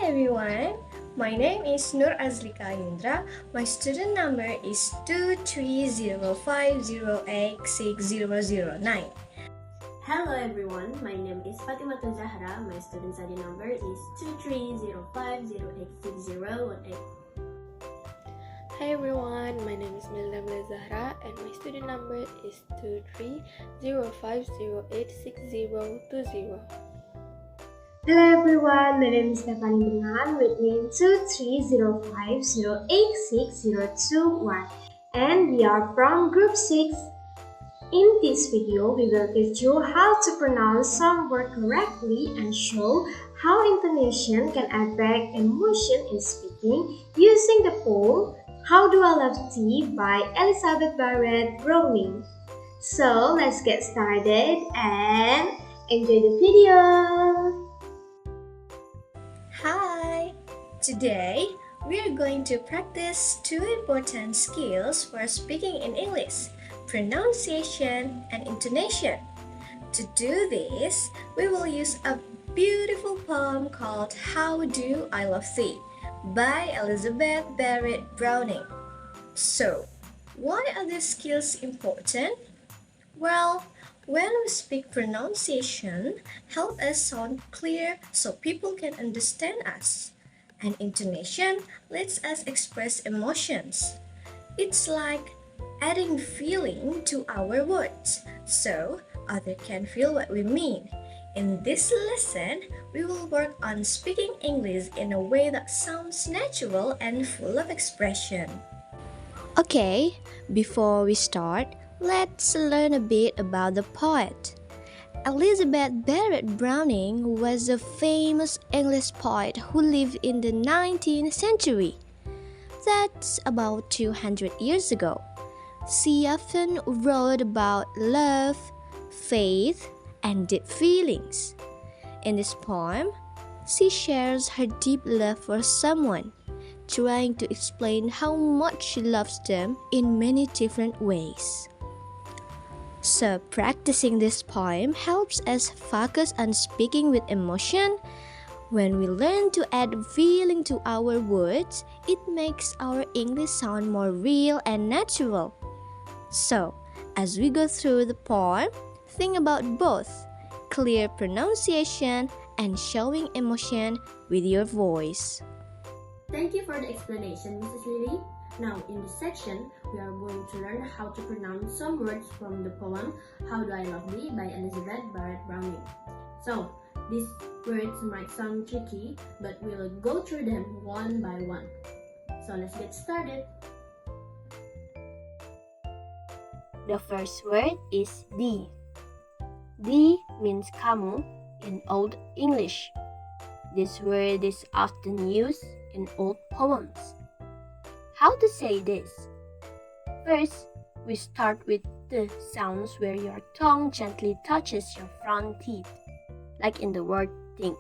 everyone, my name is Nur Azlika Ayundra. My student number is 23050860009. Hello everyone, my name is Fatimatu Zahra. My student ID number is 23050860018. Hi everyone, my name is Meilinda Zahra and my student number is 23050860020. Hello everyone, my name is Stefany Bengan with name 23050860021 and we are from group 6. In this video, we will teach you how to pronounce some words correctly and show how intonation can affect emotion in speaking using the poem How Do I Love Tea by Elizabeth Barrett Browning. So let's get started and enjoy the video! Hi! Today, we are going to practice two important skills for speaking in English: pronunciation and intonation. To do this, we will use a beautiful poem called How Do I Love Thee by Elizabeth Barrett Browning. So, why are these skills important? Well, when we speak, pronunciation helps us sound clear so people can understand us. And intonation lets us express emotions. It's like adding feeling to our words so others can feel what we mean. In this lesson, we will work on speaking English in a way that sounds natural and full of expression. Okay, before we start, let's learn a bit about the poet. Elizabeth Barrett Browning was a famous English poet who lived in the 19th century. That's about 200 years ago. She often wrote about love, faith, and deep feelings. In this poem, she shares her deep love for someone, trying to explain how much she loves them in many different ways. So, practicing this poem helps us focus on speaking with emotion. When we learn to add feeling to our words, it makes our English sound more real and natural. So, as we go through the poem, think about both clear pronunciation and showing emotion with your voice. Thank you for the explanation, Mrs. Lily. Now, in this section, we are going to learn how to pronounce some words from the poem How Do I Love Thee by Elizabeth Barrett Browning. So, these words might sound tricky, but we'll go through them one by one. So, let's get started. The first word is thee. Thee means kamu in Old English. This word is often used in old poems. How to say this? First, we start with the sounds where your tongue gently touches your front teeth, like in the word think.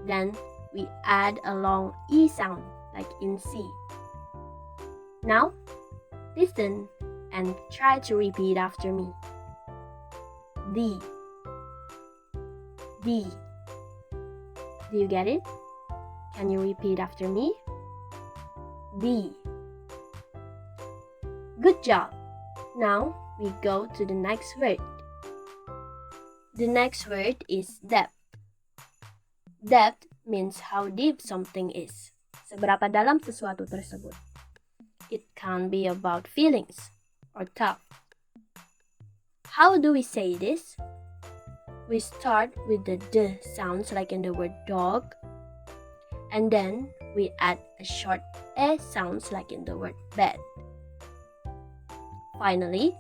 Then, we add a long E sound, like in see. Now, listen and try to repeat after me. Thee. Thee. Do you get it? Can you repeat after me? Thee. Good job. Now we go to the next word. The next word is depth. Depth means how deep something is. Seberapa dalam sesuatu tersebut. It can be about feelings or thought. How do we say this? We start with the D sounds like in the word dog, and then we add a short E sounds like in the word bed. Finally,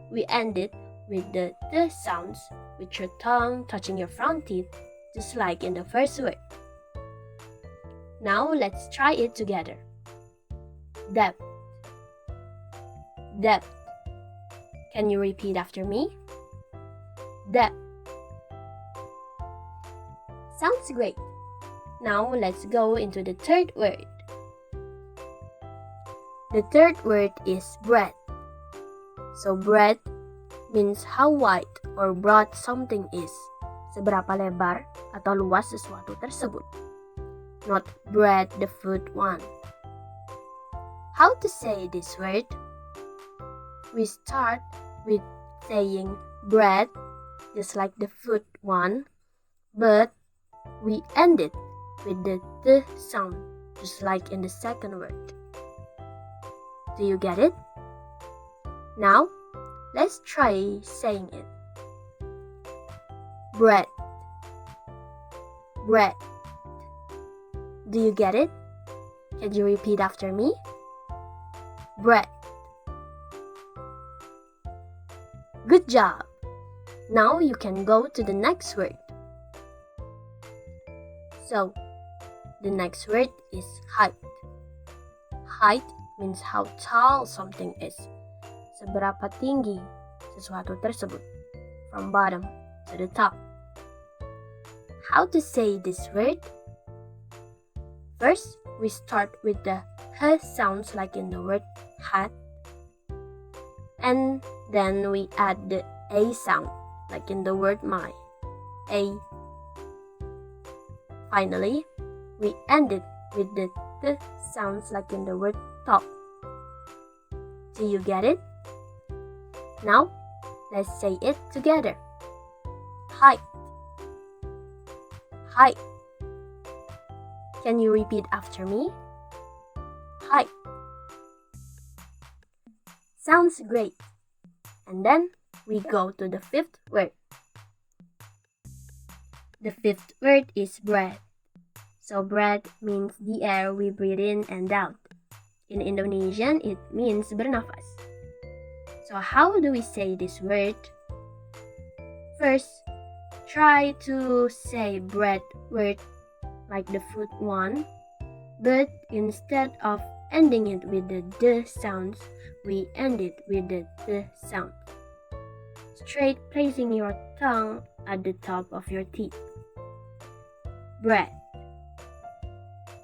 we end it with the T sounds with your tongue touching your front teeth, just like in the first word. Now let's try it together. Depth. Depth. Can you repeat after me? Depth. Sounds great. Now let's go into the third word. The third word is breadth. So breadth means how wide or broad something is. Seberapa lebar atau luas sesuatu tersebut. not bread, the food one. How to say this word? We start with saying bread, just like the food one, but we end it with the th sound, just like in the second word. Do you get it? Now, let's try saying it. Bread. Bread. Do you get it? Can you repeat after me? Bread. Good job. Now you can go to the next word. So, the next word is height. Height means how tall something is. Seberapa tinggi sesuatu tersebut. From bottom to the top. How to say this word? First, we start with the h sounds like in the word hat. And then we add the a sound like in the word my. A. Finally, we end it with the th sounds like in the word top. Do you get it? Now, let's say it together. Height. Height. Can you repeat after me? Height. Sounds great. And then we go to the fifth word. The fifth word is breath. So breath means the air we breathe in and out. In Indonesian, it means bernafas. So how do we say this word? First, try to say breath word like the food one, but instead of ending it with the d sounds, we end it with the th sound. Straight placing your tongue at the top of your teeth. Breath.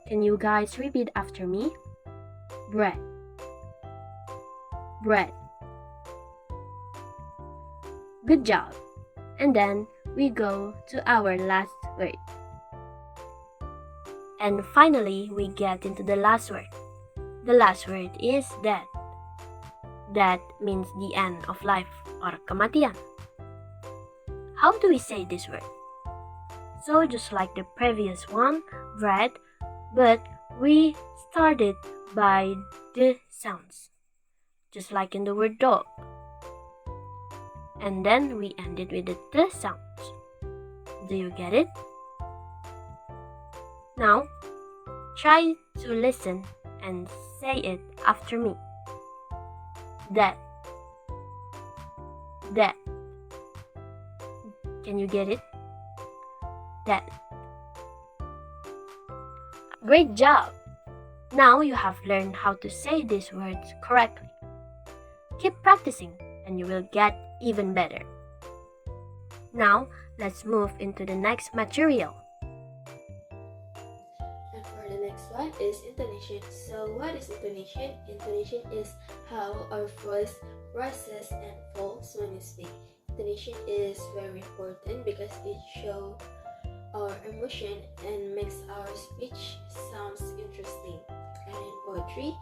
Can you guys repeat after me? Breath. Breath. Good job. And then we go to our last word. And finally, we get into the last word. The last word is death. Death means the end of life or kematian. How do we say this word? So just like the previous one, bread, but we started by the sounds, just like in the word dog. And then we ended with the th sounds. Do you get it? Now, try to listen and say it after me. That. That. Can you get it? That. Great job! Now you have learned how to say these words correctly. Keep practicing and you will get even better. Now, let's move into the next material. And for the next one is intonation. So what is intonation? Intonation is how our voice rises and falls when we speak. Intonation is very important because it shows our emotion and makes our speech sounds interesting. And in poetry,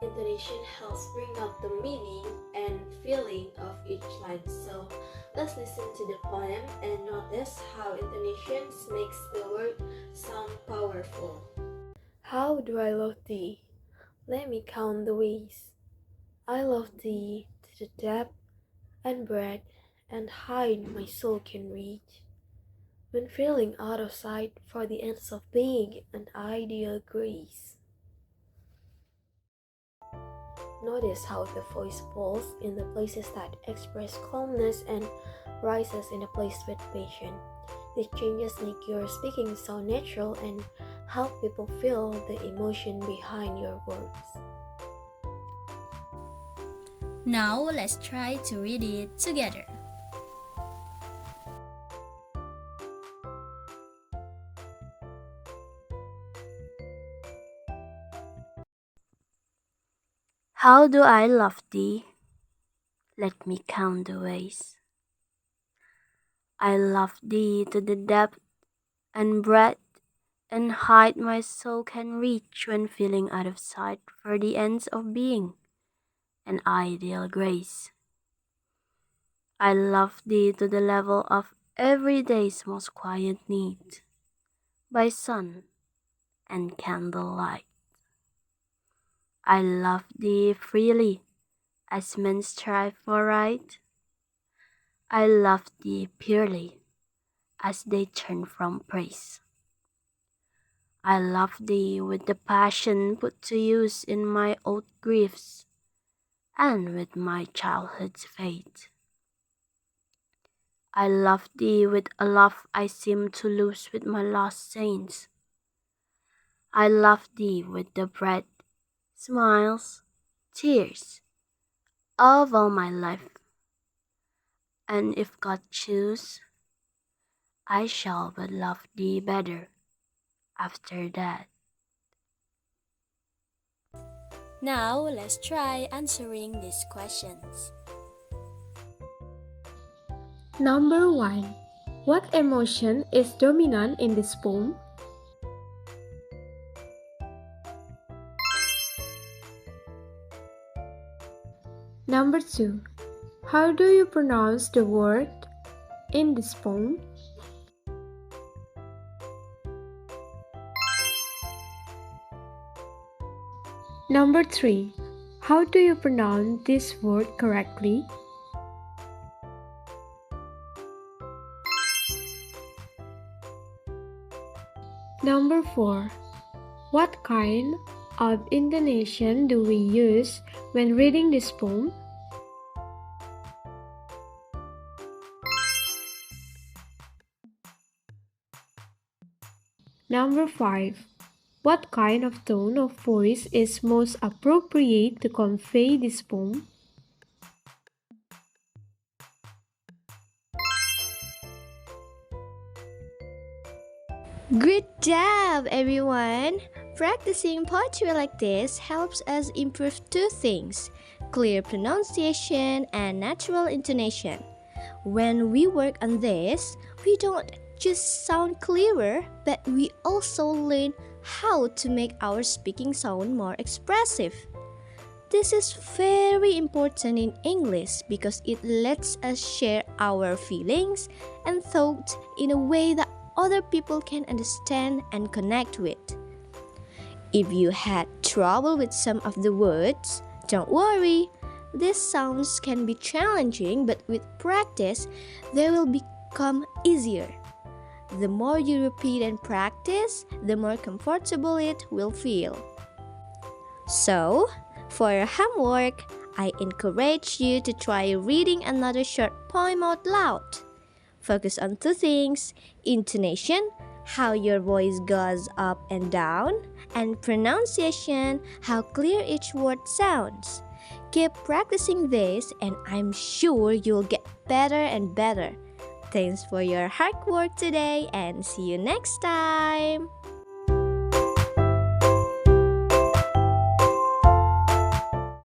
intonation helps bring out the meaning and feeling of each line. So let's listen to the poem and notice how intonation makes the word sound powerful. How do I love thee? Let me count the ways. I love thee to the depth and breadth and height my soul can reach. When feeling out of sight for the ends of being an ideal grace. Notice how the voice falls in the places that express calmness and rises in the place with passion. These changes make your speaking sound natural and help people feel the emotion behind your words. Now let's try to read it together. How do I love thee? Let me count the ways. I love thee to the depth and breadth and height my soul can reach when feeling out of sight for the ends of being, an ideal grace. I love thee to the level of every day's most quiet need, by sun and candlelight. I love thee freely, as men strive for right. I love thee purely, as they turn from praise. I love thee with the passion put to use in my old griefs, and with my childhood's faith. I love thee with a love I seem to lose with my lost saints. I love thee with the breath, smiles, tears of all my life. And if God choose, I shall but love thee better after that. Now let's try answering these questions. Number 1. What emotion is dominant in this poem? Number 2. How do you pronounce the word in this poem? Number 3. How do you pronounce this word correctly? Number 4. What kind of intonation do we use when reading this poem? Number 5. What kind of tone of voice is most appropriate to convey this poem? Good job, everyone! Practicing poetry like this helps us improve two things: clear pronunciation and natural intonation. When we work on this, we don't just sound clearer, but we also learn how to make our speaking sound more expressive. This is very important in English because it lets us share our feelings and thoughts in a way that other people can understand and connect with. If you had trouble with some of the words, don't worry. These sounds can be challenging, but with practice, they will become easier. The more you repeat and practice, the more comfortable it will feel. So, for your homework, I encourage you to try reading another short poem out loud. Focus on two things: intonation, how your voice goes up and down, and pronunciation, how clear each word sounds. Keep practicing this, and I'm sure you'll get better and better. Thanks for your hard work today, and see you next time!